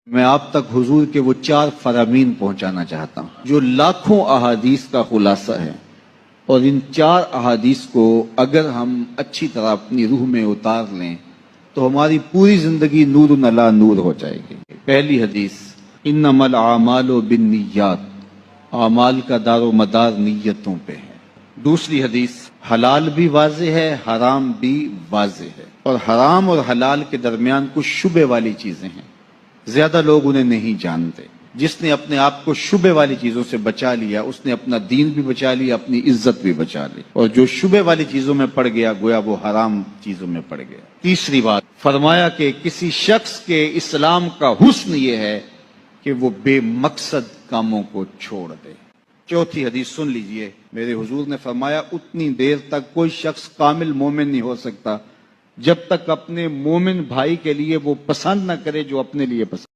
میں آپ تک حضور کے وہ 4 فرامین پہنچانا چاہتا ہوں جو لاکھوں احادیث کا خلاصہ ہے، اور ان 4 احادیث کو اگر ہم اچھی طرح اپنی روح میں اتار لیں تو ہماری پوری زندگی نور علی نور ہو جائے گی۔ پہلی حدیث، انما الاعمال بالنیات، اعمال کا دار و مدار نیتوں پہ ہے۔ دوسری حدیث، حلال بھی واضح ہے، حرام بھی واضح ہے، اور حرام اور حلال کے درمیان کچھ شبہ والی چیزیں ہیں، زیادہ لوگ انہیں نہیں جانتے۔ جس نے اپنے آپ کو شبہ والی چیزوں سے بچا لیا، اس نے اپنا دین بھی بچا لیا، اپنی عزت بھی بچا لی، اور جو شبہ والی چیزوں میں پڑ گیا گویا وہ حرام چیزوں میں پڑ گیا۔ تیسری بات فرمایا کہ کسی شخص کے اسلام کا حسن یہ ہے کہ وہ بے مقصد کاموں کو چھوڑ دے۔ چوتھی حدیث سن لیجئے، میرے حضور نے فرمایا اتنی دیر تک کوئی شخص کامل مومن نہیں ہو سکتا جب تک اپنے مومن بھائی کے لیے وہ پسند نہ کرے جو اپنے لیے پسند